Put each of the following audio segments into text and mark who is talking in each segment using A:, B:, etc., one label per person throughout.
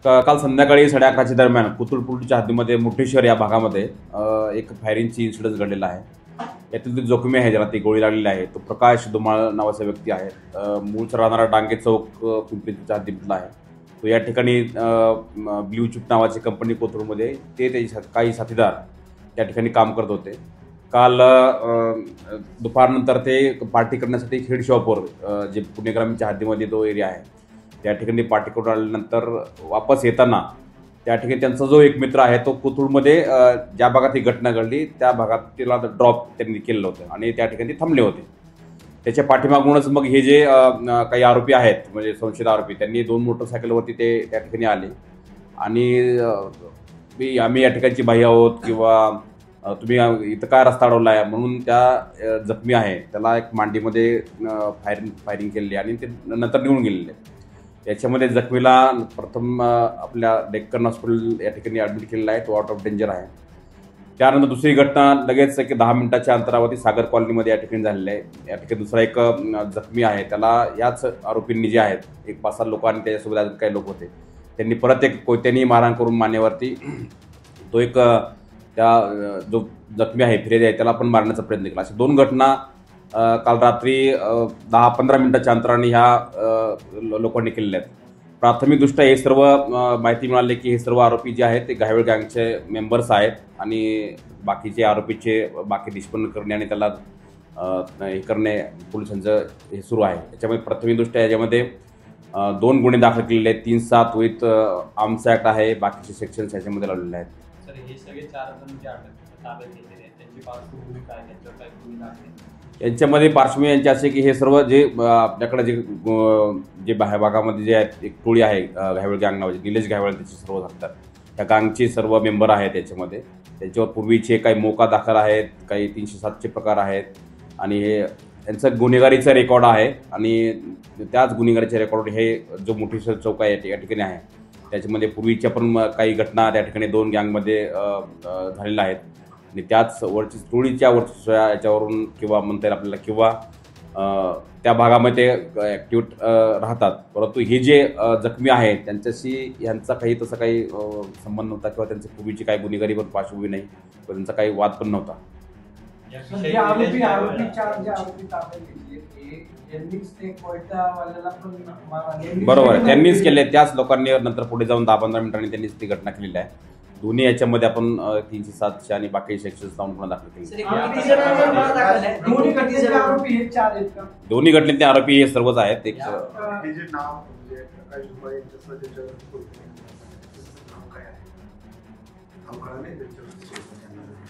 A: काल संध्याकाळी 11:30च्या दरम्यान कुतुळपूरच्या हद्दीमध्ये मुठेश्वर या भागामध्ये एक फायरिंगची इन्सिडन्स घडलेला आहे. यातील जो जोखमी आहे, ज्याला ती गोळी लागलेली आहे, तो प्रकाश धुमाळ नावाचा व्यक्ती आहे. मूळचा राहणारा डांगे चौक पिंपरीच्या हद्दीतला आहे. तो या ठिकाणी ब्ल्यू चिप नावाची कंपनी कोथरूडमध्ये ते त्याचे काही साथीदार त्या ठिकाणी काम करत होते. काल दुपारनंतर ते पार्टी करण्यासाठी हेड शॉपवर जे पुणे ग्रामीणच्या हद्दीमध्ये तो एरिया आहे त्या ठिकाणी पार्टी करून आल्यानंतर वापस येताना त्या ठिकाणी त्यांचा जो एक मित्र आहे तो कोथरूडमध्ये ज्या भागात ही घटना घडली त्या भागात तिला ड्रॉप त्यांनी केलेलं होतं आणि त्या ठिकाणी ते थांबले होते. त्याच्या पाठीमागूनच मग हे जे काही आरोपी आहेत, म्हणजे संशयित आरोपी, त्यांनी 2 मोटरसायकलवरती ते त्या ठिकाणी आले आणि आम्ही या ठिकाणची बाई आहोत किंवा तुम्ही इथं काय रस्ता अडवला आहे म्हणून त्या जखमी आहे त्याला एक मांडीमध्ये फायरिंग केलेली आणि ते नंतर निघून गेलेले. याच्यामध्ये जखमीला प्रथम आपल्या डेक्कन हॉस्पिटल या ठिकाणी ॲडमिट केलेला आहे, तो आउट ऑफ डेंजर आहे. त्यानंतर दुसरी घटना लगेच एक 10 मिनिटाच्या अंतरावरती सागर कॉलनीमध्ये या ठिकाणी झालेली आहे. या ठिकाणी दुसरा एक जखमी आहे, त्याला याच आरोपींनी जे आहेत एक 5-7 लोक आणि त्याच्यासोबत अजून काही लोक होते, त्यांनी परत एक कोयत्यानी मारहाण करून मानेवरती तो एक त्या जो जखमी आहे फिर्यादी आहे त्याला पण मारण्याचा प्रयत्न केला. अशा 2 घटना काल रात्री 10-15 मिनिटाच्या अंतराने ह्या लोकांनी केलेल्या आहेत. प्राथमिकदृष्ट्या हे सर्व माहिती मिळाली की हे सर्व आरोपी जे आहेत ते घायवळ गँगचे मेंबर्स आहेत आणि बाकीचे आरोपीचे बाकी निष्पन्न करणे आणि त्याला हे करणे पोलिसांचं हे सुरू आहे. त्याच्यामध्ये प्राथमिकदृष्ट्या याच्यामध्ये 2 गुन्हे दाखल केलेले आहेत. 3-7 विथ आर्म्स ॲक्ट आहे, बाकीचे सेक्शन्स याच्यामध्ये लावलेले आहेत.
B: हे सगळे 4 जण जे ताब्यात घेतलेले आहेत त्यांची पार्श्वभूमी काय, त्यांच्यावर काय गुन्हे दाखल?
A: यांच्यामध्ये पार्श्वभूमी यांची असे की हे सर्व जे आपल्याकडे जे भागामध्ये जे आहेत एक टोळी आहे घायवळ गँग नावाची, निलेश घायवळ त्याचे सर्व सांगतात. त्या गँगचे सर्व मेंबर आहेत याच्यामध्ये. त्यांच्यावर पूर्वीचे काही मोका दाखल आहेत, काही 307चे प्रकार आहेत आणि हे यांचं गुन्हेगारीचा रेकॉर्ड आहे आणि त्याच गुन्हेगारीचे रेकॉर्ड हे जो मुठेश्वर चौक आहे या ठिकाणी आहे त्याच्यामध्ये पूर्वीच्या पण काही घटना त्या ठिकाणी 2 गँगमध्ये झालेल्या आहेत आणि त्याच टोळीच्या याच्यावरून किंवा म्हणता येईल आपल्याला किंवा त्या भागामध्ये ॲक्टिव्ह राहतात. परंतु हे जे जखमी आहेत त्यांच्याशी यांचा काही तसा काही संबंध नव्हता किंवा त्यांची पूर्वीची काही गुन्हेगारीवर पार्श्वभूमी नाही किंवा त्यांचा काही वाद पण नव्हता. बरोबर आहे, त्यांनीच केले. त्याच लोकांनी नंतर पुढे जाऊन 10-15 मिनिटांनी त्यांनीच ती घटना केलेली आहे. दोन्ही याच्यामध्ये आपण 307 आणि बाकी सेक्शन्स लावून गुन्हा दाखल केले. दोन्ही घटनेतले आरोपी हे सर्वच आहेत. एक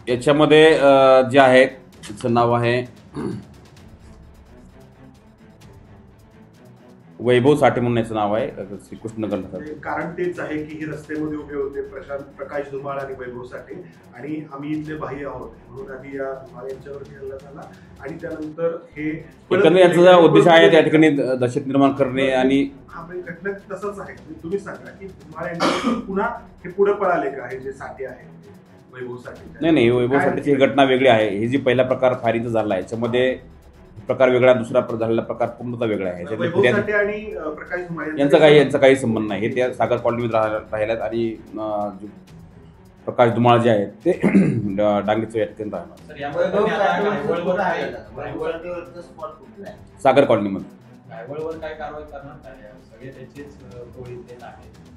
A: याच्यामध्ये जे आहे त्याचं नाव आहे वैभव साठे म्हणून याचं नाव आहे, श्रीकृष्णनगर.
C: कारण तेच आहे की हे रस्त्यामध्ये उभे होते प्रकाश धुमाळ आणि वैभव साठे आणि आम्ही इथले बाह्य आहोत म्हणून आधी या धुमाळ यांच्यावरती हल्ला झाला आणि त्यानंतर हे
A: याचा उद्देश आहे त्या ठिकाणी दहशत निर्माण करणे आणि
C: घटना तसंच आहे. तुम्ही सांगा की धुमाळ यांच्यावर पुन्हा हे पुढे पळाले का, हे जे साठे आहेत वैभव साठे? नाही,
A: वैभव साठेची घटना वेगळी आहे. ही जी पहिला प्रकार फायरिंगचा झाला आहे याच्यामध्ये प्रकार वेगळा, दुसरा झालेला प्रकार पूर्णतः वेगळा आहे. यांचा काही संबंध नाही. हे त्या सागर कॉलनीमध्ये राहिल्यात आणि प्रकाश धुमाळ जे आहेत ते डांगेचं या ठिकाणी राहणार सागर कॉलनीमध्ये.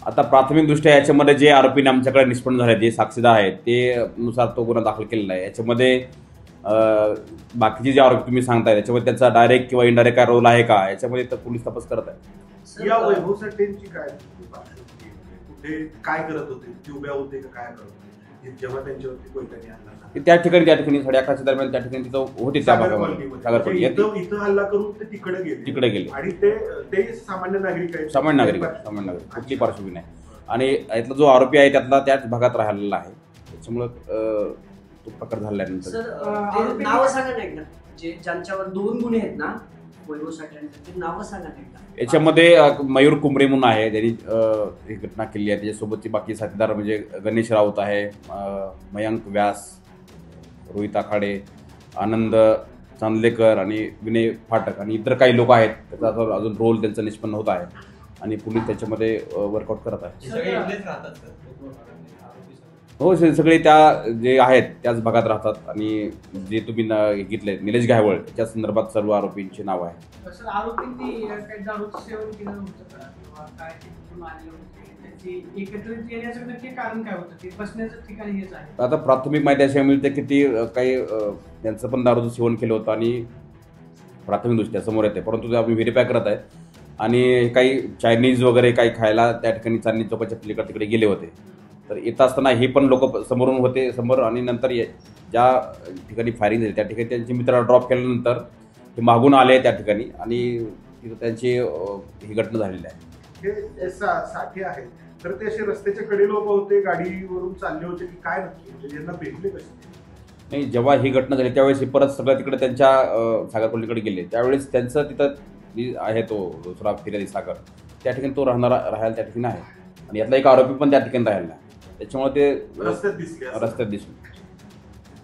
A: आता प्राथमिकदृष्ट्या याच्यामध्ये जे आरोपीने आमच्याकडे निष्पन्न झाले, जे साक्षीदार आहेत ते नुसार तो गुन्हा दाखल केलेला आहे. याच्यामध्ये बाकीचे जे आरोपी तुम्ही सांगताय त्याच्यामध्ये त्याचा डायरेक्ट किंवा इनडायरेक्ट काय रोल आहे का याच्यामध्ये तर पोलीस तपास करत आहे.
C: या वैभव साठेंची काय कुठे काय करत होते, ते उभ्या होते का काय करत होते जेव्हा त्यांच्यावरती कोयत्याने हल्ला झाला?
A: त्या ठिकाणी 11:30 दरम्यान त्या ठिकाणी तिथं होते त्या भागामध्ये.
C: इथं हल्ला करून ते तिकडे गेले आणि ते सामान्य नागरिक आहेत.
A: सामान्य नागरिक कुठली पार्श्वभूमी नाही आणि यातला जो आरोपी आहे त्यातला त्याच भागात राहिलेला आहे. त्याच्यामुळं तो प्रकार झाल्यानंतर
D: नाव सांगा ना एकदा, जे ज्यांच्यावर 2 गुन्हे आहेत ना वैभव साठे नाव सांगा ना एकदा.
A: याच्यामध्ये मयूर कुंबरे म्हणून आहे, त्यांनी ही घटना केली आहे. त्याच्यासोबतची बाकी साथीदार म्हणजे गणेश राऊत आहे, मयंक व्यास, रोहित आखाडे, आनंद चांदलेकर आणि विनय फाटक आणि इतर काही लोक आहेत. त्याचा अजून रोल त्यांचा निष्पन्न होत आहे आणि पोलीस त्याच्यामध्ये वर्कआउट करत आहे.
B: हे सगळे इथलेच राहतात सर, कोथरूड भागातले आरोपी सगळे.
A: हो, सगळे त्या जे आहेत त्याच भागात राहतात आणि जे तुम्ही घेतले निलेश गायवळ त्याच्या संदर्भात सर्व आरोपींची नाव आहे.
D: सर आरोपींनी काही दारूचं सेवन केलं होतं का किंवा काय ते कुठून मारले होते त्याची एकत्रित येण्याचं नक्की कारण काय होतं ते बसण्याचं ठिकाण हेच आहे.
A: आता प्राथमिक माहिती अशी मिळते की ती काही त्यांचं पण दारूचं सेवन केलं होतं आणि प्राथमिकदृष्ट्या समोर येते, परंतु ते आम्ही व्हेरीफाय करत आहेत आणि काही चायनीज वगैरे काही खायला त्या ठिकाणी चांदणी चौकाच्या पलीकडे तिकडे गेले होते. तर येत असताना हे पण लोक समोरून होते समोर आणि नंतर ज्या ठिकाणी फायरिंग झाली त्या ठिकाणी त्यांचे मित्राला ड्रॉप केल्यानंतर ते मागून आले त्या ठिकाणी आणि तिथं त्यांची ही घटना झालेली आहे.
C: हे साठे आहेत तर ते असे रस्त्याच्या कडेला उभे होते, गाडीवरून चालले होते की काय नक्की, म्हणजे यांना भेटले कसे?
A: नाही, जेव्हा ही घटना झाली त्यावेळेस हे परत सगळं तिकडे त्यांच्या सागरपल्लीकडे गेले. त्यावेळेस त्यांचं तिथं जी आहे तो दुसरा फिर्यादी सागर त्या ठिकाणी तो राहायला त्या ठिकाणी आहे आणि यातला एक आरोपी पण त्या ठिकाणी राहिला. त्याच्यामुळे ते
C: रस्त्यात दिसले असं.
A: रस्त्यात दिसले.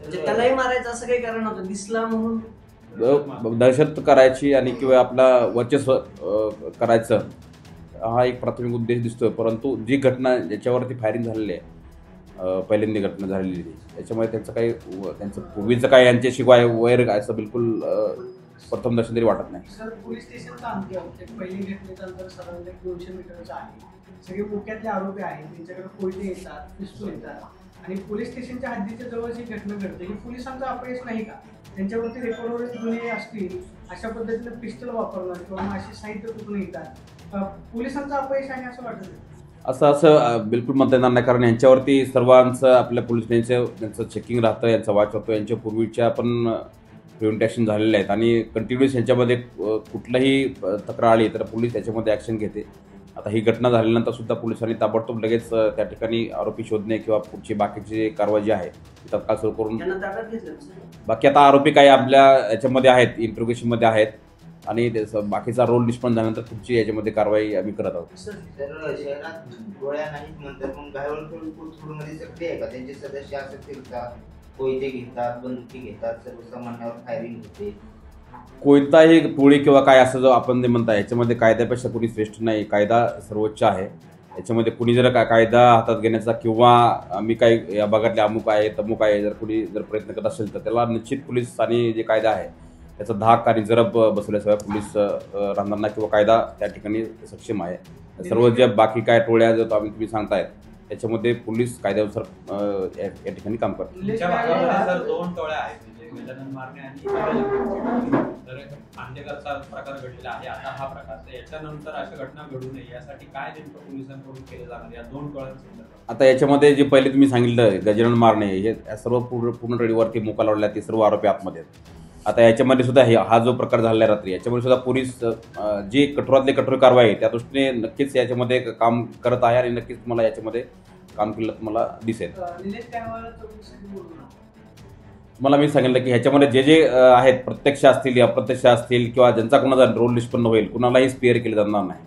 D: म्हणजे त्यालाही मारायचं असं काही कारण होतं दिसला म्हणून
A: दहशत करायची आणि किंवा आपला वर्चस्व करायचं हा एक प्राथमिक उद्देश दिसतोय. परंतु जी घटना ज्याच्यावरती फायरिंग झालेली आहे पहिल्यांदी घटना झालेली त्याच्यामुळे त्यांचं पूर्वीचं काय यांच्याशी वैर असं बिलकुल प्रथम दर्शन तरी वाटत नाही.
D: सर पोलीस स्टेशनचा अंतर पहिली घटनेनंतर साधारण 200 मीटरचं आहे. सगळे मुख्यातले आरोपी आहेत त्यांच्याकडे कोयते येतात, पिस्तूल येतात आणि पोलीस स्टेशनच्या हद्दीच्या जवळ जी घटना घडते ही पोलिसांचा अपयश नाही का? त्यांच्यावरती रेकॉर्डवर गुन्हे असतील अशा पद्धतीने पिस्टल वापरणं किंवा असे साहित्य कुठून येतात पोलिसांचा अपयश आहे असं वाटत नाही?
A: असं बिलकुल म्हणता येणार नाही, कारण यांच्यावरती सर्वांचं आपल्या पोलीस यांचं चेकिंग राहतं, यांचा वाच होतो. यांच्या पूर्वीच्या पण प्रिव्हेंट ॲक्शन झालेल्या आहेत आणि कंटिन्युअस यांच्यामध्ये कुठलंही तक्रार आली तर पोलीस त्याच्यामध्ये ॲक्शन घेते. आता ही घटना झाल्यानंतर सुद्धा पोलिसांनी ताबडतोब लगेच त्या ठिकाणी आरोपी शोधणे किंवा पुढची बाकीची कारवाई जी आहे ती तत्काळ सुरू करून बाकी आता आरोपी काही आपल्या याच्यामध्ये आहेत, इंट्रोगेशनमध्ये आहेत आणि बाकीचा रोल निष्पन्न झाल्यानंतर पुढची याच्यामध्ये कारवाई आम्ही करत आहोत.
E: तर शहरात गोळ्या नाहीत म्हणतात, मग गायवळ कोथरूडमध्ये सक्रिय आहे का? त्यांचे सदस्य असं फिरतात, कोयते घेतात, बंदुकी घेतात, सर्वसामान्यावर फायरिंग होते.
A: कोणताही टोळी किंवा काय असं जो आपण जे म्हणता याच्यामध्ये कायद्यापेक्षा कुणी श्रेष्ठ नाही. कायदा सर्वोच्च आहे. याच्यामध्ये कुणी जर कायदा हातात घेण्याचा किंवा आम्ही काय या भागातले अमुक आहे तमुक आहे जर कुणी जर प्रयत्न करत असेल तर त्याला निश्चित पोलीस आणि जे कायदा आहे त्याचा धाक आणि जरब बसवल्याशिवाय पोलीस राहणार नाही किंवा कायदा त्या ठिकाणी सक्षम आहे. सर्व जे बाकी काय टोळ्या जो तुम्ही सांगतायत त्याच्यामध्ये पोलीस कायद्यानुसार या ठिकाणी काम करतात.
B: तुमच्या भागामध्ये सर 2 टोळ्या आहेत, म्हणजे गजानन मारणे आणि तर आंदेकरचा प्रकार घडलेला आहे आता हा प्रकार. तर याच्यानंतर अशा घटना घडू नये यासाठी काय नेमकं पोलिसांकडून केलं जाणार या 2 टोळ्यांसंदर्भात?
A: आता याच्यामध्ये जे पहिले तुम्ही सांगितलं गजानन मारणे हे सर्व पूर्ण रेडीवरती मोका लावलेला ते सर्व आरोपी आतमध्ये आहेत. आता याच्यामध्ये सुद्धा हा जो प्रकार झालेला आहे रात्री याच्यामध्ये सुद्धा पोलीस जी कठोरातली कठोर कारवाई आहे त्या दृष्टीने नक्कीच याच्यामध्ये काम करत आहे आणि नक्कीच तुम्हाला याच्यामध्ये काम केलं तुम्हाला दिसेल. तुम्हाला मी सांगितलं की ह्याच्यामध्ये जे आहेत प्रत्यक्ष असतील अप्रत्यक्ष असतील किंवा ज्यांचा कोणाचा रोल निष्पन्न होईल कुणालाही स्पेअर केलं जाणार नाही.